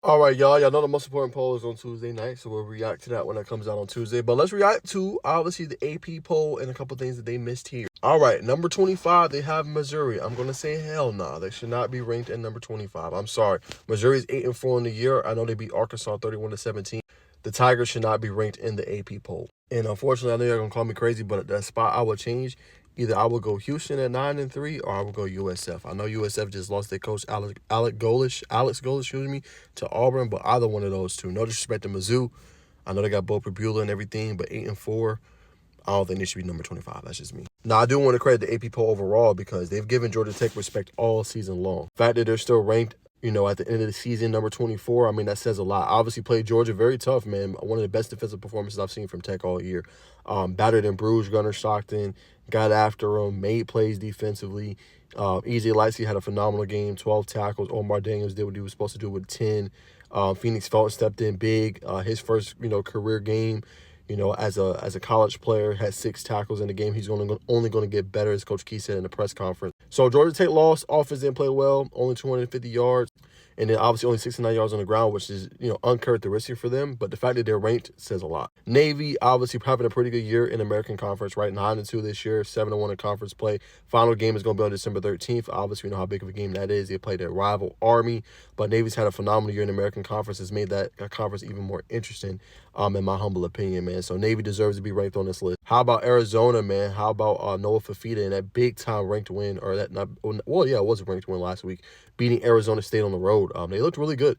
All right, y'all. Y'all know the most important poll is on Tuesday night, so we'll react to that when it comes out on Tuesday. But let's react to, obviously, the AP poll and a couple things that they missed here. All right, number 25, they have Missouri. I'm going to say hell nah. They should not be ranked at number 25. I'm sorry. Missouri's 8-4 in the year. I know they beat Arkansas 31-17. The Tigers should not be ranked in the AP poll. And unfortunately, I know you're going to call me crazy, but at that spot I would change. Either I would go Houston at 9-3, or I would go USF. I know USF just lost their coach Alex Golish, to Auburn, but either one of those two. No disrespect to Mizzou. I know they got Bo Prabula and everything, but 8-4, I don't think they should be number 25. That's just me. Now, I do want to credit the AP poll overall because they've given Georgia Tech respect all season long. The fact that they're still ranked, at the end of the season, number 24, I mean, that says a lot. Obviously played Georgia very tough, man. One of the best defensive performances I've seen from Tech all year. Battered and bruised Gunnar Stockton, got after him, made plays defensively. EJ Lightsey had a phenomenal game, 12 tackles. Omar Daniels did what he was supposed to do with 10. Phoenix Felton stepped in big. His first, career game, as a college player, had 6 tackles in the game. He's only going to get better, as Coach Key said in the press conference. So Georgia Tech lost. Offense didn't play well. Only 250 yards. And then obviously only 69 yards on the ground, which is, uncharacteristic for them. But the fact that they're ranked says a lot. Navy, obviously having a pretty good year in American Conference, right? 9-2 this year, 7-1 in conference play. Final game is going to be on December 13th. Obviously, we know how big of a game that is. They played their rival Army. But Navy's had a phenomenal year in the American Conference. Has made that conference even more interesting, in my humble opinion, man. So Navy deserves to be ranked on this list. How about Arizona, man? How about Noah Fafita in that big-time ranked win? Or that not? Well, yeah, it was a ranked win last week, beating Arizona State on the road. They looked really good.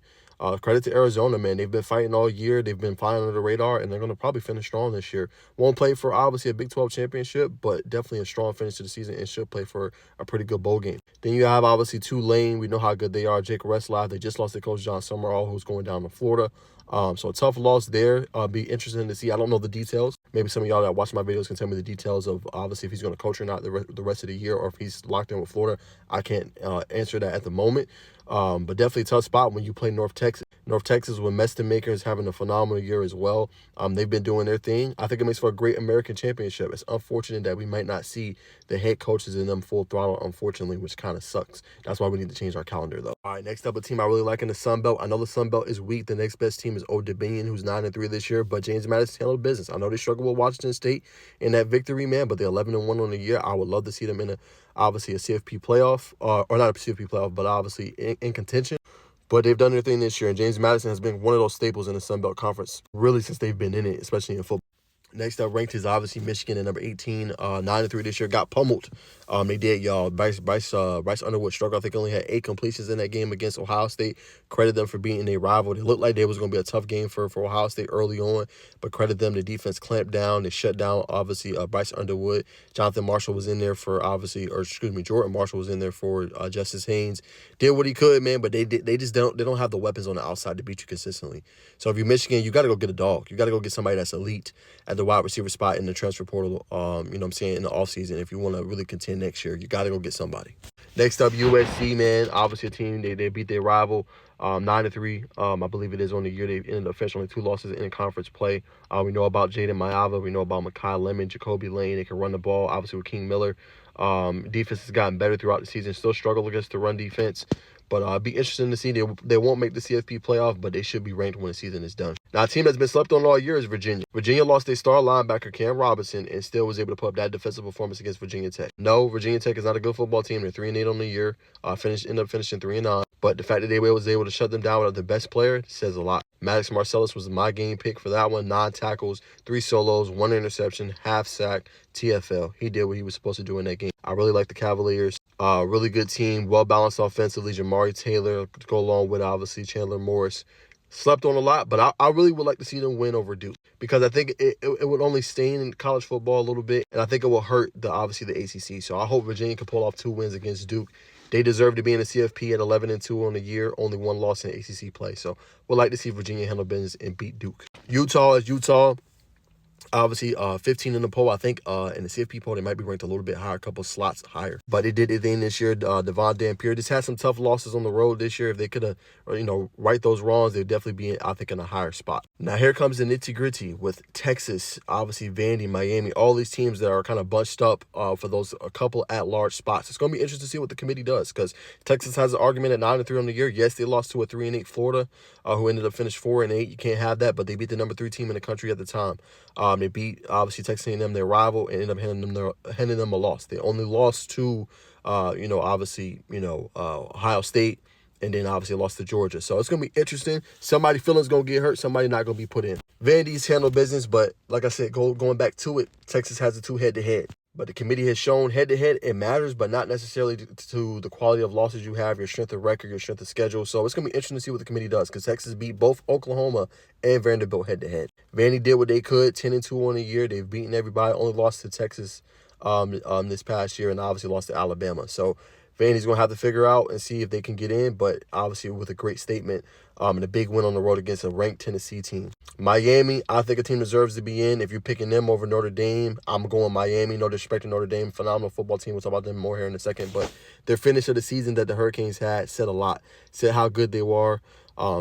Credit to Arizona, man. They've been fighting all year. They've been flying under the radar, and they're going to probably finish strong this year. Won't play for, obviously, a Big 12 championship, but definitely a strong finish to the season and should play for a pretty good bowl game. Then you have, obviously, Tulane. We know how good they are. Jake Retzlaff. They just lost their coach, John Summerall, who's going down to Florida. So a tough loss there. Be interesting to see. I don't know the details. Maybe some of y'all that watch my videos can tell me the details of, obviously, if he's going to coach or not the rest of the year, or if he's locked in with Florida. I can't answer that at the moment. But definitely a tough spot when you play North Texas. North Texas with Meston is having a phenomenal year as well. They've been doing their thing. I think it makes for a great American championship. It's unfortunate that we might not see the head coaches in them full throttle, unfortunately, which kind of sucks. That's why we need to change our calendar, though. All right, next up, a team I really like in the Sun Belt. I know the Sun Belt is weak. The next best team is Old Dominion, who's 9-3 this year, but James Madison handled business. I know they struggle with Washington State in that victory, man, but they're 11-1 on the year. I would love to see them in obviously a CFP playoff, or not a CFP playoff, but obviously in contention. But they've done their thing this year, and James Madison has been one of those staples in the Sun Belt Conference, really, since they've been in it, especially in football. Next up, ranked is obviously Michigan at number 18, 9-3 this year. Got pummeled. They did, y'all. Bryce Underwood struggled. I think only had 8 completions in that game against Ohio State. Credit them for beating a rival. They looked like they was going to be a tough game for Ohio State early on, but credit them. The defense clamped down. They shut down, obviously, Bryce Underwood. Jordan Marshall was in there for Justice Haynes. Did what he could, man, but they just don't have the weapons on the outside to beat you consistently. So if you're Michigan, you got to go get a dog. You got to go get somebody that's elite at the wide receiver spot in the transfer portal, in the offseason. If you want to really contend next year, you got to go get somebody. Next up, USC, man. Obviously a team, they beat their rival 9-3. I believe it is on the year. They ended up finishing only 2 losses in conference play. We know about Jaden Mayava. We know about Makai Lemon, Jacoby Lane. They can run the ball, obviously, with King Miller. Defense has gotten better throughout the season. Still struggle against the run defense. But it'd be interesting to see. They won't make the CFP playoff, but they should be ranked when the season is done. Now, a team that's been slept on all year is Virginia. Virginia lost their star linebacker, Cam Robinson, and still was able to put up that defensive performance against Virginia Tech. No, Virginia Tech is not a good football team. They're 3-8 on the year. Ended up finishing 3-9. But the fact that they was able to shut them down without the best player says a lot. Maddox Marcellus was my game pick for that one. 9 tackles, 3 solos, 1 interception, half sack, TFL. He did what he was supposed to do in that game. I really like the Cavaliers. Really good team, well-balanced offensively. Jamari Taylor to go along with, obviously, Chandler Morris. Slept on a lot, but I really would like to see them win over Duke, because I think it would only stain college football a little bit, and I think it will hurt, obviously, the ACC. So I hope Virginia can pull off 2 wins against Duke. They deserve to be in the CFP at 11-2 on the year, only 1 loss in ACC play. So we'd like to see Virginia handle business and beat Duke. Utah is Utah. Obviously, 15 in the poll. I think in the CFP poll, they might be ranked a little bit higher, a couple slots higher. But they did their thing this year. Devon Dampier just had some tough losses on the road this year. If they could have, right those wrongs, they'd definitely be, I think, in a higher spot. Now, here comes the nitty-gritty with Texas, obviously Vandy, Miami, all these teams that are kind of bunched up for those a couple at-large spots. It's going to be interesting to see what the committee does, because Texas has an argument at 9-3 on the year. Yes, they lost to a 3-8 Florida, who ended up finishing 4-8. You can't have that, but they beat the number 3 team in the country at the time. They beat, obviously, Texas A&M, their rival, and ended up handing them a loss. They only lost to, Ohio State, and then obviously lost to Georgia. So it's going to be interesting. Somebody feeling's going to get hurt. Somebody not going to be put in. Vandy's handle business, but like I said, going back to it, Texas has a 2 head-to-head. But the committee has shown head-to-head it matters, but not necessarily to the quality of losses you have, your strength of record, your strength of schedule. So it's going to be interesting to see what the committee does, because Texas beat both Oklahoma and Vanderbilt head-to-head. Vandy did what they could, 10-2 on the year. They've beaten everybody, only lost to Texas this past year, and obviously lost to Alabama. So Vandy's going to have to figure out and see if they can get in, but obviously with a great statement and a big win on the road against a ranked Tennessee team. Miami, I think a team deserves to be in. If you're picking them over Notre Dame, I'm going Miami. No disrespect to Notre Dame. Phenomenal football team. We'll talk about them more here in a second. But their finish of the season that the Hurricanes had said a lot. Said how good they were.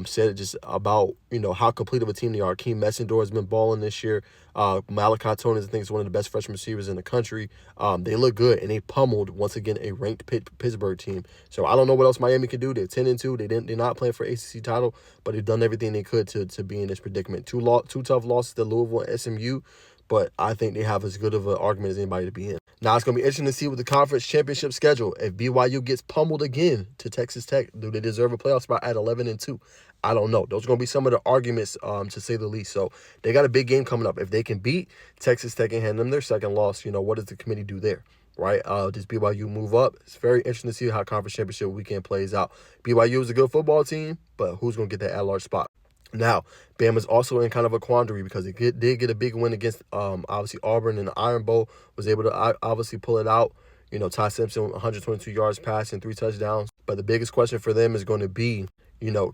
Said just about, how complete of a team they are. Keem Messendor has been balling this year. Malachi Tony, I think, is one of the best freshman receivers in the country. They look good, and they pummeled, once again, a ranked Pittsburgh team. So I don't know what else Miami can do. They're 10-2. They're not playing for ACC title, but they've done everything they could to be in this predicament. Two tough losses to Louisville and SMU, but I think they have as good of an argument as anybody to be in. Now, it's going to be interesting to see with the conference championship schedule. If BYU gets pummeled again to Texas Tech, do they deserve a playoff spot at 11-2? I don't know. Those are going to be some of the arguments, to say the least. So they got a big game coming up. If they can beat Texas Tech and hand them their second loss, what does the committee do there? Right? Does BYU move up? It's very interesting to see how conference championship weekend plays out. BYU is a good football team, but who's going to get that at-large spot? Now, Bama's also in kind of a quandary because they did get a big win against, obviously, Auburn in the Iron Bowl, was able to obviously pull it out. Ty Simpson, 122 yards passing, 3 touchdowns. But the biggest question for them is going to be,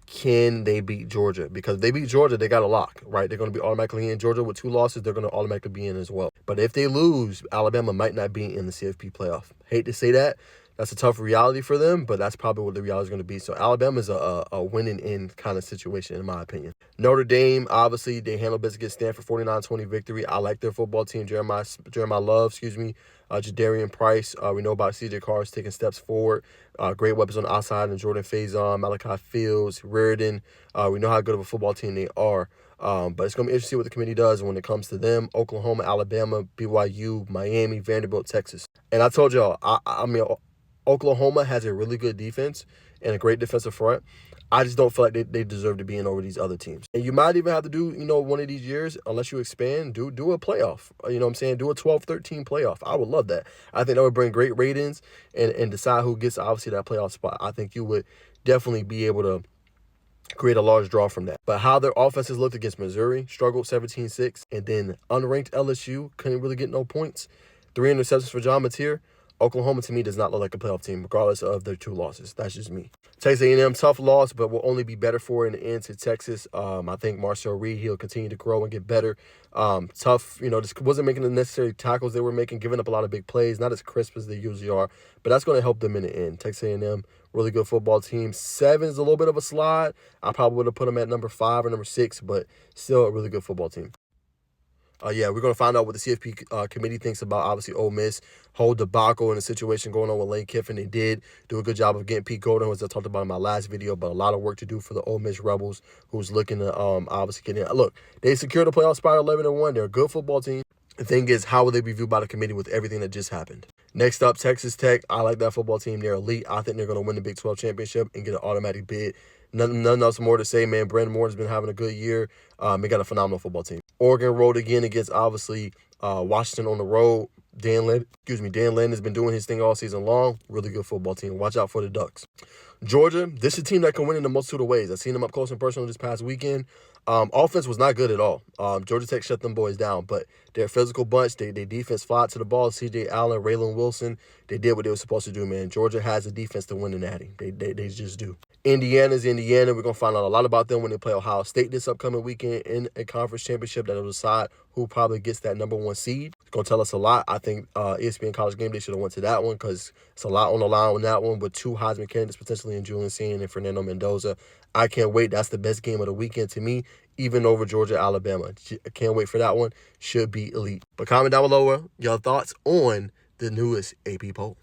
can they beat Georgia? Because if they beat Georgia, they got a lock, right? They're going to be automatically in. Georgia with 2 losses, they're going to automatically be in as well. But if they lose, Alabama might not be in the CFP playoff. Hate to say that. That's a tough reality for them, but that's probably what the reality is going to be. So Alabama's a winning in kind of situation, in my opinion. Notre Dame, obviously, they handle business against Stanford, 49-20 victory. I like their football team. Jeremiah Love, Jadarian Price. We know about C.J. Carr's taking steps forward. Great weapons on the outside, and Jordan Faison, Malachi Fields, Reardon. We know how good of a football team they are. But it's going to be interesting to see what the committee does when it comes to them. Oklahoma, Alabama, BYU, Miami, Vanderbilt, Texas. And I told y'all, I mean, Oklahoma has a really good defense and a great defensive front. I just don't feel like they deserve to be in over these other teams. And you might even have to do, one of these years, unless you expand, do a playoff. You know what I'm saying? Do a 12-13 playoff. I would love that. I think that would bring great ratings and decide who gets, obviously, that playoff spot. I think you would definitely be able to create a large draw from that. But how their offenses looked against Missouri, struggled 17-6, and then unranked LSU, couldn't really get no points. 3 interceptions for John Mateer. Oklahoma, to me, does not look like a playoff team, regardless of their 2 losses. That's just me. Texas A&M, tough loss, but will only be better for in the end to Texas. I think Marcel Reed, he'll continue to grow and get better. Tough, just wasn't making the necessary tackles they were making, giving up a lot of big plays, not as crisp as they usually are, but that's going to help them in the end. Texas A&M, really good football team. 7 is a little bit of a slide. I probably would have put them at number 5 or number 6, but still a really good football team. We're going to find out what the CFP committee thinks about, obviously, Ole Miss, whole debacle and the situation going on with Lane Kiffin. They did do a good job of getting Pete Golden, as I talked about in my last video, but a lot of work to do for the Ole Miss Rebels, who's looking to obviously get in. Look, they secured a playoff spot at 11-1. They're a good football team. The thing is, how will they be viewed by the committee with everything that just happened? Next up, Texas Tech. I like that football team. They're elite. I think they're going to win the Big 12 championship and get an automatic bid. Nothing else more to say, man. Brandon Moore has been having a good year. They got a phenomenal football team. Oregon rolled again against, obviously, Washington on the road. Dan Lynn has been doing his thing all season long. Really good football team. Watch out for the Ducks. Georgia, this is a team that can win in a multitude of ways. I've seen them up close and personal this past weekend. Offense was not good at all. Georgia Tech shut them boys down, but they're a physical bunch. They defense fly to the ball. C.J. Allen, Raylan Wilson, They did what they were supposed to do, man. Georgia has a defense to win the Natty. They just do. Indiana's Indiana. We're going to find out a lot about them when they play Ohio State this upcoming weekend in a conference championship that will decide who probably gets that #1 seed. It's going to tell us a lot. I think ESPN College Game Day should have went to that one because it's a lot on the line on that one with 2 Heisman candidates potentially in Julian Sean and Fernando Mendoza. I can't wait. That's the best game of the weekend to me, even over Georgia, Alabama. I can't wait for that one. Should be elite. But comment down below your thoughts on the newest AP poll.